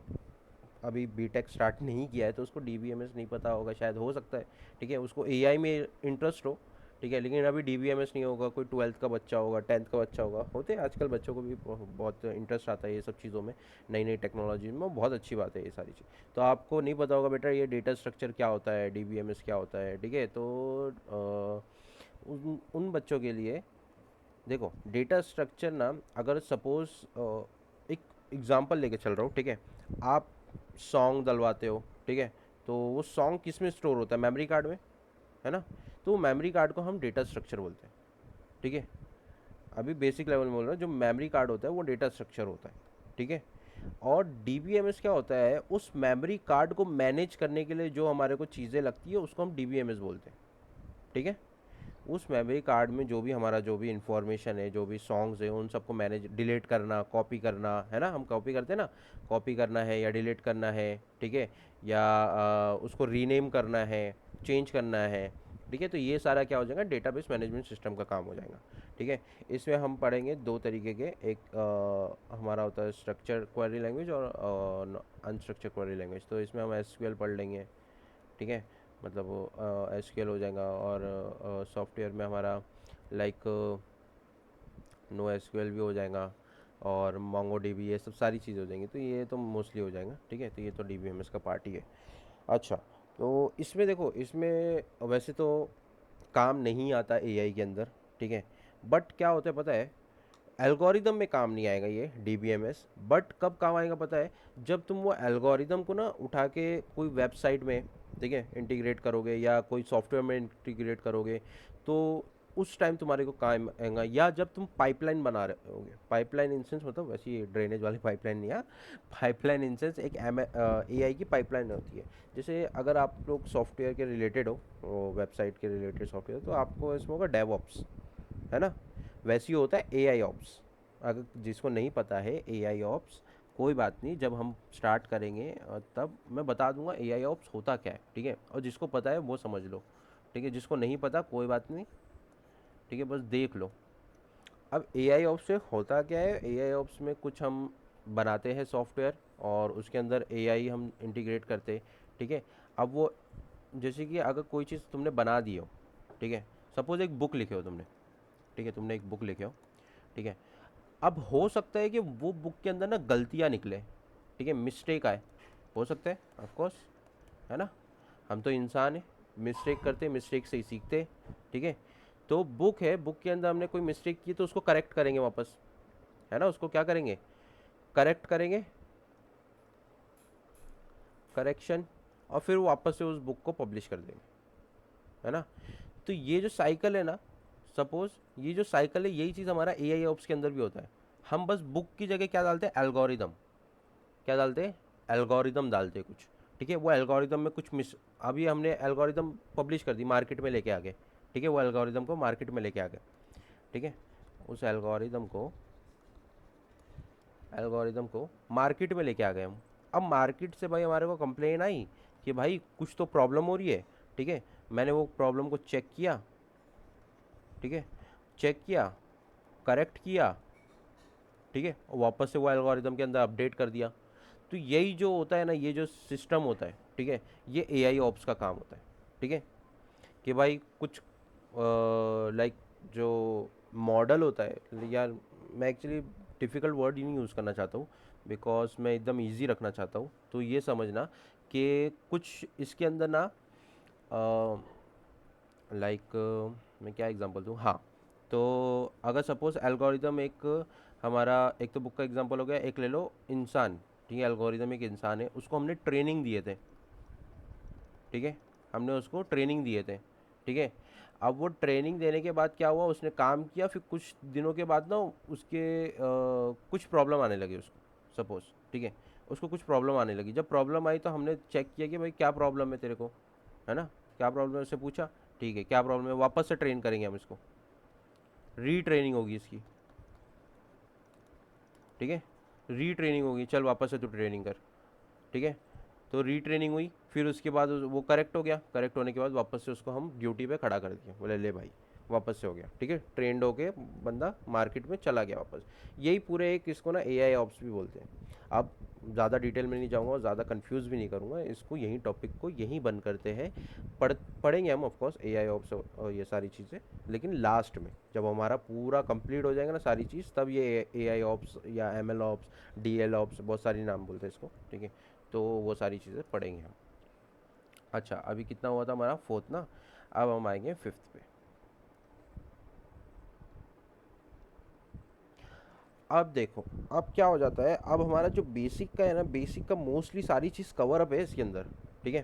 अभी बीटेक स्टार्ट नहीं किया है तो उसको DBMS नहीं पता होगा, शायद, हो सकता है, ठीक है। उसको AI में इंटरेस्ट हो, ठीक है, लेकिन अभी DBMS नहीं होगा। कोई 12th का बच्चा होगा, 10th का बच्चा होगा, होते हैं आजकल बच्चों को भी बहुत इंटरेस्ट आता है ये सब चीज़ों में, नई नई टेक्नोलॉजी में, बहुत अच्छी बात है ये सारी चीज़। तो आपको नहीं पता होगा बेटा ये डेटा स्ट्रक्चर क्या होता है, DBMS क्या होता है, ठीक है। तो उन बच्चों के लिए देखो, डेटा स्ट्रक्चर ना, अगर सपोज एक एग्जांपल लेके चल रहा हूँ, ठीक है। आप सॉन्ग डलवाते हो, ठीक है, तो वो सॉन्ग किस में स्टोर होता है? मेमोरी कार्ड में, है ना। तो मेमोरी कार्ड को हम डेटा स्ट्रक्चर बोलते हैं, ठीक है। अभी बेसिक लेवल में बोल रहा हूँ, जो मेमोरी कार्ड होता है वो डेटा स्ट्रक्चर होता है, ठीक है। और DBMS क्या होता है? उस मेमोरी कार्ड को मैनेज करने के लिए जो हमारे को चीज़ें लगती है उसको हम DBMS बोलते हैं, ठीक है। उस मेमोरी कार्ड में जो भी हमारा जो भी इंफॉर्मेशन है, जो भी सॉन्ग्स है, उन सबको मैनेज, डिलीट करना, कॉपी करना, है ना, हम कॉपी करते हैं ना, कॉपी करना है या डिलीट करना है, ठीक है, या उसको रीनेम करना है, चेंज करना है, ठीक है। तो ये सारा क्या हो जाएगा? डेटाबेस मैनेजमेंट सिस्टम का काम हो जाएगा, ठीक है। इसमें हम पढ़ेंगे 2 तरीके के, एक हमारा होता है स्ट्रक्चर क्वेरी लैंग्वेज और अनस्ट्रक्चर क्वेरी लैंग्वेज। तो इसमें हम SQL पढ़ लेंगे, ठीक है, मतलब वो SQL हो जाएगा। और सॉफ्टवेयर में हमारा लाइक NoSQL भी हो जाएगा, और MongoDB, ये सब सारी चीज़ें हो जाएंगी। तो ये तो मोस्टली हो जाएगा, ठीक है। तो ये तो DBMS का पार्ट ही है। अच्छा, तो इसमें देखो, इसमें वैसे तो काम नहीं आता AI के अंदर, ठीक है, बट क्या होता है पता है? एल्गोरिदम में काम नहीं आएगा ये DBMS, बट कब काम आएगा पता है? जब तुम वो एल्गोरिदम को ना उठा के कोई वेबसाइट में, ठीक है, इंटीग्रेट करोगे या कोई सॉफ्टवेयर में इंटीग्रेट करोगे, तो उस टाइम तुम्हारे को काम आएगा। या जब तुम पाइपलाइन बना रहे होगे, पाइपलाइन इंसेंस मतलब वैसी ड्रेनेज वाली पाइपलाइन नहीं है, पाइपलाइन इंसेंस एक AI की पाइपलाइन होती है। जैसे अगर आप लोग सॉफ्टवेयर के रिलेटेड हो, वेबसाइट के रिलेटेड सॉफ्टवेयर, तो आपको इसमें होगा DevOps, है ना। वैसे ही होता है AI Ops। अगर जिसको नहीं पता है AI Ops, कोई बात नहीं, जब हम स्टार्ट करेंगे तब मैं बता दूंगा AI Ops होता क्या है, ठीक है। और जिसको पता है वो समझ लो, ठीक है, जिसको नहीं पता कोई बात नहीं, ठीक है, बस देख लो। अब AI Ops से होता क्या है? AI Ops में कुछ हम बनाते हैं सॉफ्टवेयर, और उसके अंदर AI हम इंटीग्रेट करते हैं, ठीक है। अब वो, जैसे कि अगर कोई चीज़ तुमने बना दी हो, ठीक है, सपोज एक बुक लिखे हो तुमने, ठीक है, तुमने एक बुक लिखे हो, ठीक है। अब हो सकता है कि वो बुक के अंदर ना गलतियाँ निकले, ठीक है, मिस्टेक आए, हो सकता है, ऑफ कोर्स, है ना, हम तो इंसान हैं, मिस्टेक करते, मिस्टेक से ही सीखते, ठीक है। तो बुक है, बुक के अंदर हमने कोई मिस्टेक की तो उसको करेक्ट करेंगे वापस, है ना, उसको क्या करेंगे, करेक्ट करेंगे, करेक्शन, और फिर वापस से उस बुक को पब्लिश कर देंगे, है ना। तो ये जो साइकिल है ना, सपोज ये जो साइकिल है, यही चीज़ हमारा ए आई ऑप्स के अंदर भी होता है। हम बस बुक की जगह क्या डालते हैं, एल्गोरिदम, क्या डालते हैं, एल्गोरिदम डालते हैं कुछ, ठीक है। वो एल्गोरिदम में कुछ मिस, अभी हमने एल्गोरिदम पब्लिश कर दी, मार्केट में लेके आ गए, ठीक है, वो एल्गोरिदम को मार्केट में लेके आ गए, ठीक है। उस एल्गोरिदम को मार्केट में लेके आ गए हम। अब मार्केट से भाई हमारे को कंप्लेन आई कि भाई कुछ तो प्रॉब्लम हो रही है, ठीक है। मैंने वो प्रॉब्लम को चेक किया, ठीक है, चेक किया, करेक्ट किया, ठीक है, और वापस से वो एल्गोरिदम के अंदर अपडेट कर दिया। तो यही जो होता है ना, ये जो सिस्टम होता है, ठीक है, ये ए आई ऑप्स का काम होता है, ठीक है। कि भाई कुछ लाइक जो मॉडल होता है, यार मैं एक्चुअली डिफ़िकल्ट वर्ड ही नहीं यूज़ करना चाहता हूँ, बिकॉज मैं एकदम इजी रखना चाहता हूँ। तो ये समझना कि कुछ इसके अंदर ना, लाइक मैं क्या एग्जांपल दूँ, हाँ। तो अगर सपोज एल्गोरिदम एक, हमारा एक तो बुक का एग्जांपल हो गया, एक ले लो इंसान, ठीक है, एल्गोरिदम एक इंसान है, उसको हमने ट्रेनिंग दिए थे, ठीक है, हमने उसको ट्रेनिंग दिए थे, ठीक है। अब वो ट्रेनिंग देने के बाद क्या हुआ, उसने काम किया, फिर कुछ दिनों के बाद ना उसके कुछ प्रॉब्लम आने लगी उसको, सपोज, ठीक है, उसको कुछ प्रॉब्लम आने लगी। जब प्रॉब्लम आई तो हमने चेक किया कि भाई क्या प्रॉब्लम है तेरे को, है ना, क्या प्रॉब्लम है, उससे पूछा, ठीक है, क्या प्रॉब्लम है, वापस से ट्रेन करेंगे हम इसको, रीट्रेनिंग होगी इसकी, ठीक है, रीट्रेनिंग होगी, चल वापस से तू ट्रेनिंग कर, ठीक है। तो रीट्रेनिंग हुई, फिर उसके बाद वो करेक्ट हो गया, करेक्ट होने के बाद वापस से उसको हम ड्यूटी पे खड़ा कर दिया, बोले ले भाई वापस से हो गया, ठीक है, ट्रेंड होके बंदा मार्केट में चला गया वापस। यही पूरे एक इसको ना ए आई ऑप्स भी बोलते हैं। अब ज़्यादा डिटेल में नहीं जाऊँगा और ज़्यादा कंफ्यूज भी नहीं करूँगा इसको, यहीं टॉपिक को यहीं बंद करते हैं। पढ़ेंगे हम ऑफकोर्स ए आई ऑप्स और ये सारी चीज़ें, लेकिन लास्ट में जब हमारा पूरा कंप्लीट हो जाएगा ना सारी चीज़, तब ये ए आई ऑप्स या M L ops, D L ops, बहुत सारी नाम बोलते हैं इसको, ठीक है। तो वो सारी चीज़ें पढ़ेंगे हम। अच्छा, अभी कितना हुआ था हमारा, फोर्थ ना, अब हम आएंगे फिफ्थ पे। अब देखो, अब क्या हो जाता है, अब हमारा जो बेसिक का है ना, बेसिक का मोस्टली सारी चीज़ कवर अप है इसके अंदर, ठीक है।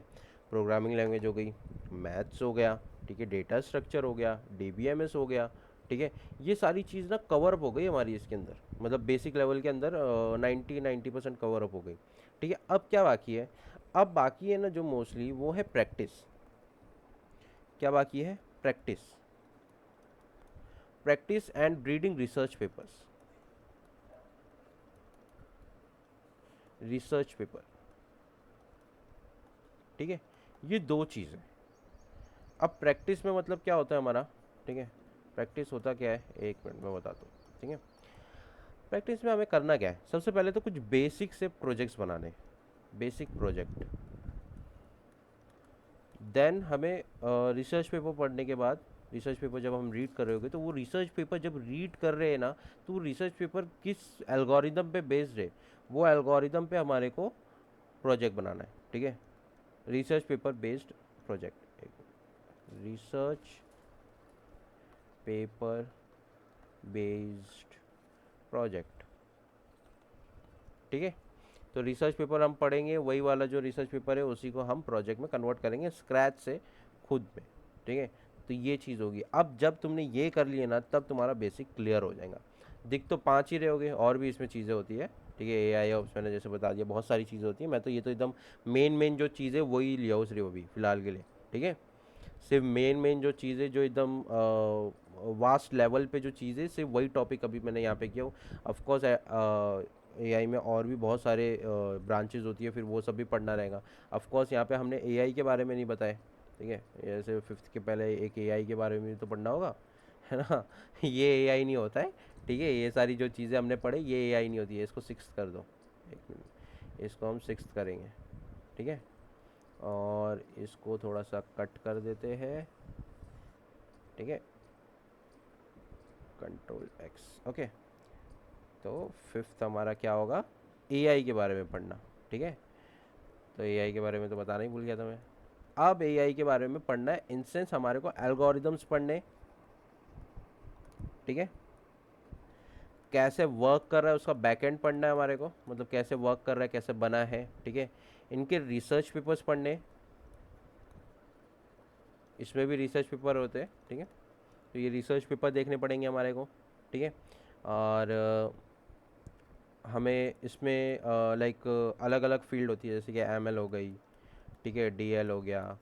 प्रोग्रामिंग लैंग्वेज हो गई, मैथ्स हो गया, ठीक है, डेटा स्ट्रक्चर हो गया, डी बी एम एस हो गया, ठीक है। ये सारी चीज़ ना कवर अप हो गई हमारी इसके अंदर, मतलब बेसिक लेवल के अंदर 90% कवर अप हो गई, ठीक है। अब क्या बाकी है, अब बाकी है ना जो मोस्टली वो है प्रैक्टिस। क्या बाकी है, practice, practice and reading research papers, research paper, ठीक है। ये दो चीज़ें। अब प्रैक्टिस में मतलब क्या होता है हमारा, ठीक है, प्रैक्टिस होता क्या है, एक मिनट में बताता हूँ, ठीक है। प्रैक्टिस में हमें करना क्या है, सबसे पहले तो कुछ बेसिक से प्रोजेक्ट्स बनाने, बेसिक प्रोजेक्ट। देन हमें रिसर्च पेपर पढ़ने के बाद, रिसर्च पेपर जब हम रीड कर रहे होगे, तो वो रिसर्च पेपर जब रीड कर रहे हैं ना, तो वो रिसर्च पेपर किस एल्गोरिदम पे बेस्ड है, वो एल्गोरिदम पे हमारे को प्रोजेक्ट बनाना है, ठीक है। Research paper based project, research paper based project, ठीक है। तो रिसर्च पेपर हम पढ़ेंगे, वही वाला जो रिसर्च पेपर है उसी को हम प्रोजेक्ट में कन्वर्ट करेंगे स्क्रैच से, खुद में, ठीक है। तो ये चीज़ होगी। अब जब तुमने ये कर लिया ना, तब तुम्हारा बेसिक क्लियर हो जाएगा। दिख तो पाँच ही रहे होगे, और भी इसमें चीज़ें होती है, ठीक है। ए आई ऑप्स मैंने जैसे बता दिया, बहुत सारी चीज़ें होती हैं, मैं तो ये तो एकदम मेन मेन जो चीज़ है वही लिया हूँ सिर्फ अभी फ़िलहाल के लिए, ठीक है। सिर्फ मेन मेन जो चीज़ें जो एकदम वास्ट लेवल पे जो चीज़ें, सिर्फ वही टॉपिक अभी मैंने यहाँ पे किया हूँ। ऑफकोर्स एआई में और भी बहुत सारे ब्रांचेज होती है, फिर वो सब भी पढ़ना रहेगा। ऑफकोर्स यहाँ पे हमने एआई के बारे में नहीं बताया, ठीक है। जैसे फिफ्थ के पहले एक एआई के बारे में भी तो पढ़ना होगा, है ना। ये एआई नहीं होता है, ठीक है। ये सारी जो चीज़ें हमने पढ़ी ये एआई नहीं होती है। इसको सिक्स्थ कर दो, एक मिनट, इसको हम सिक्स्थ करेंगे, ठीक है। और इसको थोड़ा सा कट कर देते हैं, ठीक है, कंट्रोल एक्स। ओके, तो फिफ्थ हमारा क्या होगा, एआई के बारे में पढ़ना। ठीक है, तो एआई के बारे में तो बताना ही भूल गया था मैं। अब एआई के बारे में पढ़ना है, इंस्टेंस हमारे को एल्गोरिदम्स पढ़ने। ठीक है, कैसे वर्क कर रहा है उसका बैकएंड पढ़ना है हमारे को, मतलब कैसे वर्क कर रहा है, कैसे बना है। ठीक है, इनके रिसर्च पेपर्स पढ़ने, इसमें भी रिसर्च पेपर होते हैं। ठीक है, तो ये रिसर्च पेपर देखने पड़ेंगे हमारे को। ठीक है, और हमें इसमें लाइक अलग अलग फील्ड होती है, जैसे कि एमएल हो गई, ठीक है, डीएल हो गया,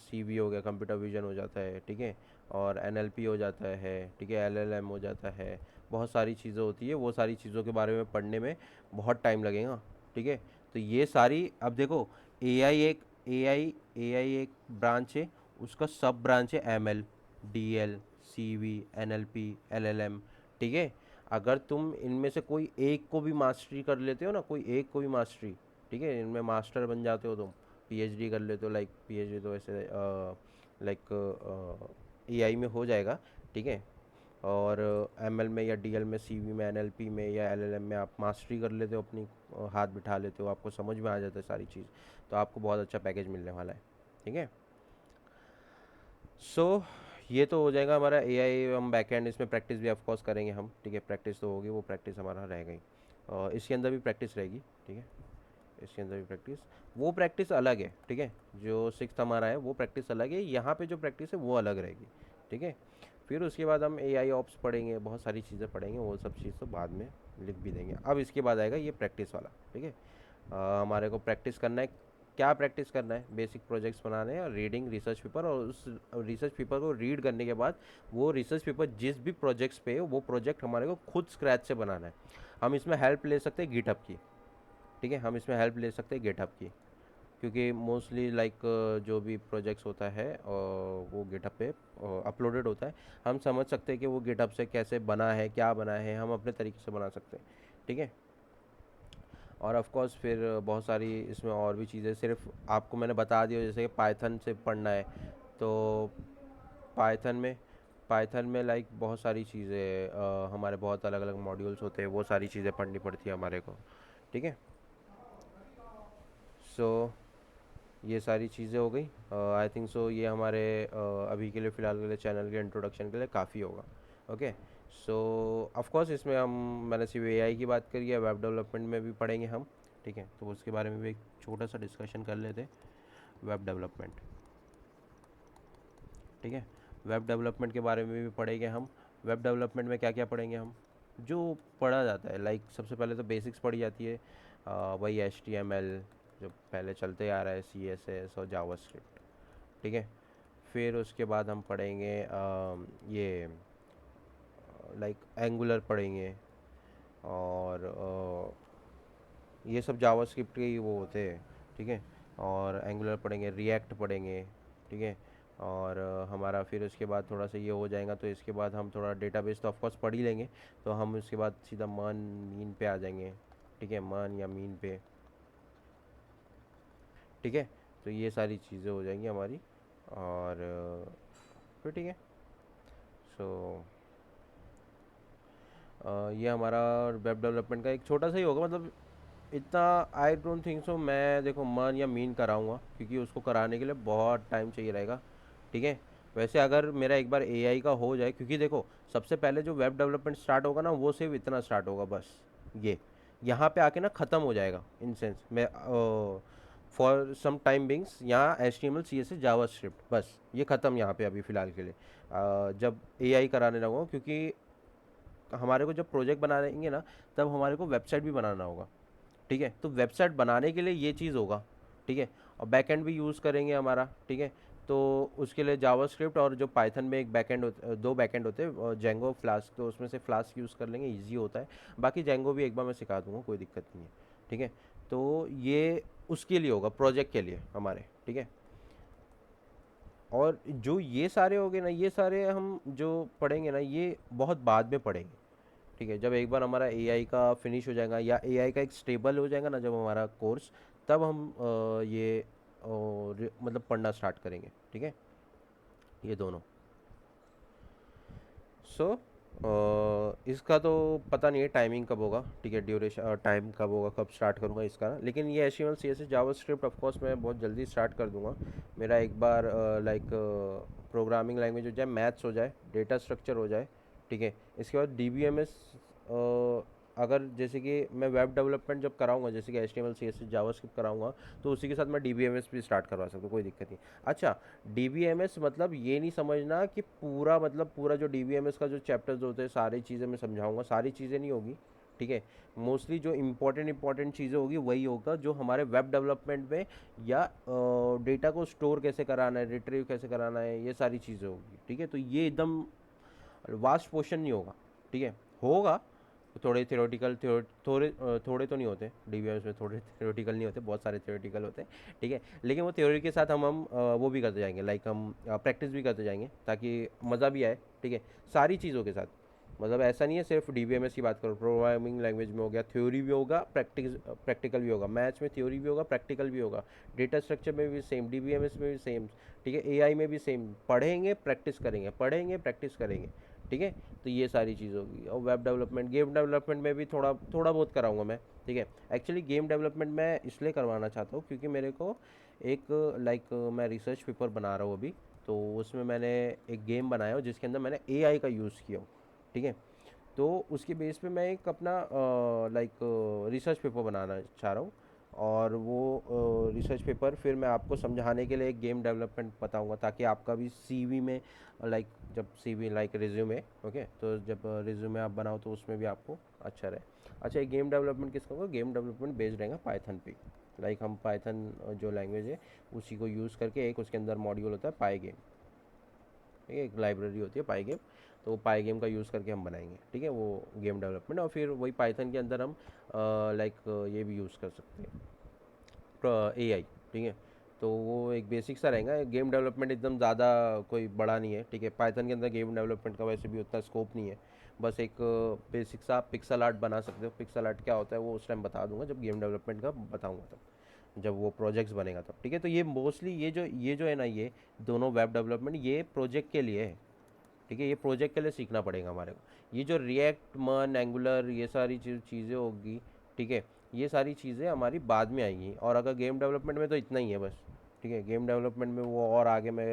सीवी हो गया, कंप्यूटर विजन हो जाता है। ठीक है, और एनएलपी हो जाता है। ठीक है, एलएलएम हो जाता है। बहुत सारी चीज़ें होती है, वो सारी चीज़ों के बारे में पढ़ने में बहुत टाइम लगेगा। ठीक है, तो ये सारी, अब देखो, एआई एक एआई एआई एक ब्रांच है, उसका सब ब्रांच है ML, DL, CV, NLP, LLM. ठीक है, अगर तुम इनमें से कोई एक को भी मास्टरी कर लेते हो ना, कोई एक को भी मास्टरी, ठीक है, इनमें मास्टर बन जाते हो तुम, पीएचडी कर लेते हो, लाइक पीएचडी तो ऐसे लाइक एआई में हो जाएगा। ठीक है, और एमएल में या डीएल में, सीवी में, एनएलपी में या एलएलएम में आप मास्टरी कर लेते हो, अपनी हाथ बिठा लेते हो, आपको समझ में आ जाता है सारी चीज़, तो आपको बहुत अच्छा पैकेज मिलने वाला है। ठीक है, सो ये तो हो जाएगा हमारा एआई। हम बैकएंड इसमें प्रैक्टिस भी ऑफ कोर्स करेंगे हम। ठीक है, प्रैक्टिस तो होगी, वो प्रैक्टिस हमारा रहेगा ही, और इसके अंदर भी प्रैक्टिस रहेगी। ठीक है, इसके अंदर भी प्रैक्टिस, वो प्रैक्टिस अलग है। ठीक है, जो सिक्स हमारा है वो प्रैक्टिस अलग है, यहाँ पे जो प्रैक्टिस है वो अलग रहेगी। ठीक है, फिर उसके बाद हम एआई ऑप्स पढ़ेंगे, बहुत सारी चीज़ें पढ़ेंगे, वो सब चीज़ तो बाद में लिख भी देंगे। अब इसके बाद आएगा ये प्रैक्टिस वाला। ठीक है, हमारे को प्रैक्टिस करना है, क्या प्रैक्टिस करना है, बेसिक प्रोजेक्ट्स बनाने हैं, रीडिंग रिसर्च पेपर, और उस रिसर्च पेपर को रीड करने के बाद वो रिसर्च पेपर जिस भी प्रोजेक्ट्स पे है, वो प्रोजेक्ट हमारे को खुद स्क्रैच से बनाना है। हम इसमें हेल्प ले सकते हैं गिटहब की। ठीक है, हम इसमें हेल्प ले सकते हैं गिटहब की, क्योंकि मोस्टली लाइक जो भी प्रोजेक्ट्स होता है वो गिटहब पे अपलोडेड होता है। हम समझ सकते हैं कि वो गिटहब से कैसे बना है, क्या बना है, हम अपने तरीके से बना सकते हैं। ठीक है, और ऑफ कोर्स फिर बहुत सारी इसमें और भी चीज़ें, सिर्फ आपको मैंने बता दिया, जैसे कि पाइथन से पढ़ना है, तो पाइथन में पाइथन में लाइक बहुत सारी चीज़ें, हमारे बहुत अलग अलग मॉड्यूल्स होते हैं, वो सारी चीज़ें पढ़नी पड़ती है हमारे को। ठीक है, सो ये सारी चीज़ें हो गई। आई थिंक सो ये हमारे अभी के लिए, फ़िलहाल के लिए, चैनल के इंट्रोडक्शन के लिए काफ़ी होगा। ओके, सो ऑफ कोर्स इसमें हम, मैंने सिर्फ एआई की बात करी है, वेब डेवलपमेंट में भी पढ़ेंगे हम। ठीक है, तो उसके बारे में भी एक छोटा सा डिस्कशन कर लेते हैं, वेब डेवलपमेंट। ठीक है, वेब डेवलपमेंट के बारे में भी पढ़ेंगे हम। वेब डेवलपमेंट में क्या क्या पढ़ेंगे हम, जो पढ़ा जाता है, लाइक सबसे पहले तो बेसिक्स पढ़ी जाती है, वही HTML जो पहले चलते आ रहा है, CSS और जावास्क्रिप्ट। ठीक है, फिर उसके बाद हम पढ़ेंगे ये लाइक एंगुलर पढ़ेंगे, और ये सब जावास्क्रिप्ट के ही वो होते हैं। ठीक है, और एंगुलर पढ़ेंगे, रिएक्ट पढ़ेंगे। ठीक है, और हमारा फिर उसके बाद थोड़ा सा ये हो जाएगा, तो इसके बाद हम थोड़ा डेटाबेस तो ऑफकोर्स पढ़ ही लेंगे, तो हम उसके बाद सीधा मान मीन पे आ जाएंगे। ठीक है, मान या मीन पे। ठीक है, तो ये सारी चीज़ें हो जाएंगी हमारी, और फिर ठीक है, सो ये हमारा वेब डेवलपमेंट का एक छोटा सा ही होगा, मतलब इतना आई डोंट थिंक सो मैं, देखो, मान या मीन कराऊंगा, क्योंकि उसको कराने के लिए बहुत टाइम चाहिए रहेगा। ठीक है, वैसे अगर मेरा एक बार एआई का हो जाए, क्योंकि देखो, सबसे पहले जो वेब डेवलपमेंट स्टार्ट होगा ना, वो सिर्फ इतना स्टार्ट होगा बस, ये यहाँ पे आके ना ख़त्म हो जाएगा, इन सेंस मैं, फॉर सम टाइम बिंग्स यहाँ HTML CSS जावा स्क्रिप्ट, बस ये ख़त्म यहाँ पे अभी फ़िलहाल के लिए। जब एआई कराने लगूँगा, क्योंकि हमारे को जब प्रोजेक्ट बनाएंगे ना, तब हमारे को वेबसाइट भी बनाना होगा। ठीक है, तो वेबसाइट बनाने के लिए ये चीज़ होगा। ठीक है, और बैकएंड भी यूज़ करेंगे हमारा। ठीक है, तो उसके लिए जावास्क्रिप्ट, और जो पाइथन में एक बैकएंड दो बैकएंड होते हैं, जेंगो, फ्लास्क, तो उसमें से फ्लास्क यूज़ कर लेंगे, इजी होता है। बाकी जेंगो भी एक बार मैं सिखा दूंगा, कोई दिक्कत नहीं है। ठीक है, तो ये उसके लिए होगा, प्रोजेक्ट के लिए हमारे। ठीक है, और जो ये सारे हो गए ना, ये सारे हम जो पढ़ेंगे ना, ये बहुत बाद में पढ़ेंगे। ठीक है, जब एक बार हमारा एआई का फिनिश हो जाएगा, या एआई का एक स्टेबल हो जाएगा ना जब हमारा कोर्स, तब हम ये मतलब पढ़ना स्टार्ट करेंगे। ठीक है, ये दोनों। सो इसका तो पता नहीं है टाइमिंग कब होगा, ठीक है, ड्यूरेशन टाइम कब होगा, कब स्टार्ट करूँगा इसका, लेकिन ये HTML CSS JavaScript of course मैं बहुत जल्दी स्टार्ट कर दूंगा। मेरा एक बार लाइक प्रोग्रामिंग लैंग्वेज हो जाए, मैथ्स हो जाए, डेटा स्ट्रक्चर हो जाए, ठीक है, इसके बाद DBMS अगर जैसे कि मैं वेब डेवलपमेंट जब कराऊंगा, जैसे कि HTML CSS जावास्क्रिप्ट कराऊंगा, तो उसी के साथ मैं DBMS भी स्टार्ट करवा सकता हूँ, कोई दिक्कत नहीं। अच्छा, DBMS मतलब ये नहीं समझना कि पूरा, मतलब पूरा जो DBMS का जो चैप्टर्स होते हैं सारी चीज़ें मैं समझाऊंगा, सारी चीज़ें नहीं होगी, ठीक है। मोस्टली जो इंपॉर्टेंट चीज़ें होगी वही होगा जो हमारे वेब डेवलपमेंट में, या डेटा को स्टोर कैसे कराना है, रिट्रीव कैसे कराना है, ये सारी चीज़ें होगी, ठीक है। तो ये एकदम वास्ट पोर्शन नहीं होगा, ठीक है, होगा थोड़े थियोरेटिकल, थोड़े तो नहीं होते DBMS में, थोड़े थियोरेटिकल नहीं होते, बहुत सारे थियोरेटिकल होते हैं, ठीक है। लेकिन वो थ्योरी के साथ हम वो भी करते जाएंगे, लाइक हम प्रैक्टिस भी करते जाएंगे ताकि मज़ा भी आए, ठीक है, सारी चीज़ों के साथ। मतलब ऐसा नहीं है सिर्फ DBMS की बात करो, प्रोग्रामिंग लैंग्वेज में हो गया, थ्योरी भी होगा, प्रैक्टिकल भी होगा, मैथ्स में थ्योरी भी होगा, प्रैक्टिकल भी होगा, डेटा स्ट्रक्चर में भी सेम, DBMS में भी सेम, ठीक है, AI में भी सेम, पढ़ेंगे प्रैक्टिस करेंगे, पढ़ेंगे प्रैक्टिस करेंगे, ठीक है। तो ये सारी चीज़ होगी। और वेब डेवलपमेंट, गेम डेवलपमेंट में भी थोड़ा थोड़ा बहुत कराऊंगा मैं, ठीक है। एक्चुअली गेम डेवलपमेंट मैं इसलिए करवाना चाहता हूँ क्योंकि मेरे को एक लाइक मैं रिसर्च पेपर बना रहा हूँ अभी, तो उसमें मैंने एक गेम बनाया हो जिसके अंदर मैंने AI का यूज़ किया हो, ठीक है। तो उसके बेस पे मैं एक अपना लाइक रिसर्च पेपर बनाना चाह रहा हूँ, और वो रिसर्च पेपर फिर मैं आपको समझाने के लिए एक गेम डेवलपमेंट बताऊंगा, ताकि आपका भी CV में, लाइक जब CV लाइक रिज्यूमे, ओके, तो जब रिज्यूमे आप बनाओ तो उसमें भी आपको अच्छा रहे। अच्छा, ये गेम डेवलपमेंट किसका होगा? गेम डेवलपमेंट बेस्ड रहेगा पाइथन पे, लाइक हम पाइथन जो लैंग्वेज है उसी को यूज़ करके, एक उसके अंदर मॉड्यूल होता है पाई गेम, ठीक है, एक लाइब्रेरी होती है पाई गेम, तो वो पाई गेम का यूज़ करके हम बनाएंगे, ठीक है, वो गेम डेवलपमेंट। और फिर वही पाइथन के अंदर हम लाइक ये भी यूज़ कर सकते हैं AI, ठीक है। तो वो एक बेसिक सा रहेगा, गेम डेवलपमेंट एकदम ज़्यादा कोई बड़ा नहीं है, ठीक है। पाइथन के अंदर गेम डेवलपमेंट का वैसे भी उतना स्कोप नहीं है, बस एक बेसिक सा आप पिक्सल आर्ट बना सकते हो। पिक्सल आर्ट क्या होता है वो उस टाइम बता दूंगा जब गेम डेवलपमेंट का बताऊंगा, तब जब वो प्रोजेक्ट्स बनेगा तब, ठीक है। तो ये मोस्टली ये जो है ना, ये दोनों वेब डेवलपमेंट ये प्रोजेक्ट के लिए है, ठीक है, ये प्रोजेक्ट के लिए सीखना पड़ेगा हमारे को। ये जो रिएक्ट, मन, एंगुलर, ये सारी चीज़ें होगी, ठीक है, ये सारी चीज़ें हमारी बाद में आएंगी। और अगर गेम डेवलपमेंट में तो इतना ही है बस, ठीक है। गेम डेवलपमेंट में वो और आगे मैं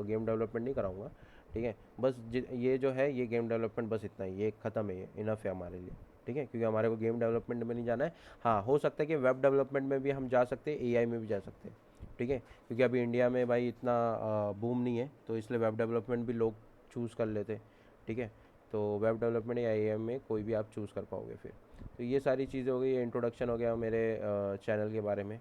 गेम डेवलपमेंट नहीं कराऊंगा, ठीक है। बस ये जो है ये गेम डेवलपमेंट बस इतना ही, ये ख़त्म है, ये इनफ है हमारे लिए, ठीक है, क्योंकि हमारे को गेम डेवलपमेंट में नहीं जाना है। हाँ, हो सकता है कि वेब डेवलपमेंट में भी हम जा सकते हैं, AI में भी जा सकते हैं, ठीक है, क्योंकि अभी इंडिया में भाई इतना बूम नहीं है, तो इसलिए वेब डेवलपमेंट भी लोग चूज़ कर लेते, ठीक है। तो वेब डेवलपमेंट या AI में कोई भी आप चूज़ कर पाओगे फिर। तो ये सारी चीज़ें हो गई, ये इंट्रोडक्शन हो गया मेरे चैनल के बारे में।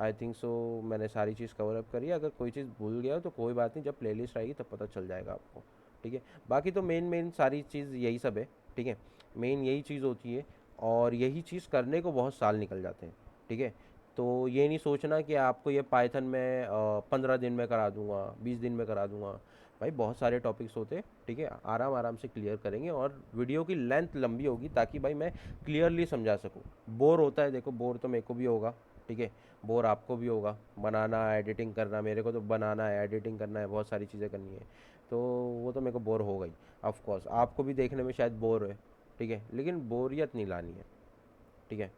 आई थिंक सो मैंने सारी चीज़ कवर अप करी है। अगर कोई चीज़ भूल गया हो तो कोई बात नहीं, जब प्लेलिस्ट आएगी तब पता चल जाएगा आपको, ठीक है। बाकी तो मेन सारी चीज़ यही सब है, ठीक है, मेन यही चीज़ होती है, और यही चीज़ करने को बहुत साल निकल जाते हैं, ठीक है। तो ये नहीं सोचना कि आपको ये पाइथन में 15 दिन में करा दूंगा, 20 दिन में करा दूंगा। भाई बहुत सारे टॉपिक्स होते हैं, ठीक है, आराम आराम से क्लियर करेंगे, और वीडियो की लेंथ लंबी होगी ताकि भाई मैं क्लियरली समझा सकूँ। बोर होता है, देखो बोर तो मेरे को भी होगा, ठीक है, बोर आपको भी होगा, बनाना, एडिटिंग करना, मेरे को तो बनाना है, एडिटिंग करना है, बहुत सारी चीज़ें करनी है, तो वो तो मेरे को बोर होगा ही। ऑफ कोर्स आपको भी देखने में शायद बोर है, ठीक है, लेकिन बोरियत नहीं लानी है, ठीक है।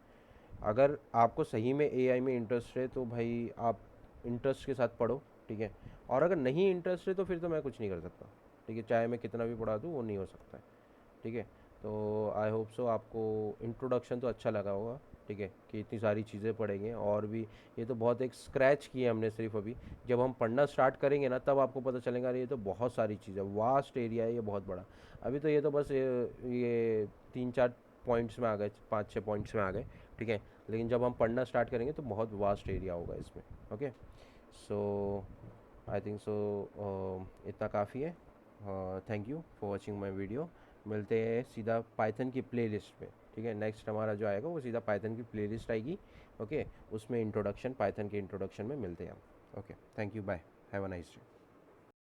अगर आपको सही में AI में इंटरेस्ट है तो भाई आप इंटरेस्ट के साथ पढ़ो, ठीक है। और अगर नहीं इंटरेस्ट है तो फिर तो मैं कुछ नहीं कर सकता, ठीक है, चाहे मैं कितना भी पढ़ा दूँ वो नहीं हो सकता है, ठीक है। तो आई होप सो आपको इंट्रोडक्शन तो अच्छा लगा होगा, ठीक है, कि इतनी सारी चीज़ें पढ़ेंगे और भी। ये तो बहुत एक स्क्रैच की है हमने सिर्फ अभी, जब हम पढ़ना स्टार्ट करेंगे ना तब आपको पता चलेगा अरे ये तो बहुत सारी चीज़ें, वास्ट एरिया है ये, बहुत बड़ा। अभी तो ये तो बस ये 3-4 पॉइंट्स में आ गए, 5-6 पॉइंट्स में आ गए, ठीक है। लेकिन जब हम पढ़ना स्टार्ट करेंगे तो बहुत वास्ट एरिया होगा इसमें, okay. So I think so इतना काफ़ी है। Thank you for watching my video. मिलते हैं सीधा पाइथन की प्लेलिस्ट पे, ठीक है। नेक्स्ट हमारा जो आएगा वो सीधा पाइथन की प्लेलिस्ट आएगी, ओके। उसमें इंट्रोडक्शन, पाइथन के इंट्रोडक्शन में मिलते हैं हम, okay. Thank you, bye, have a nice day.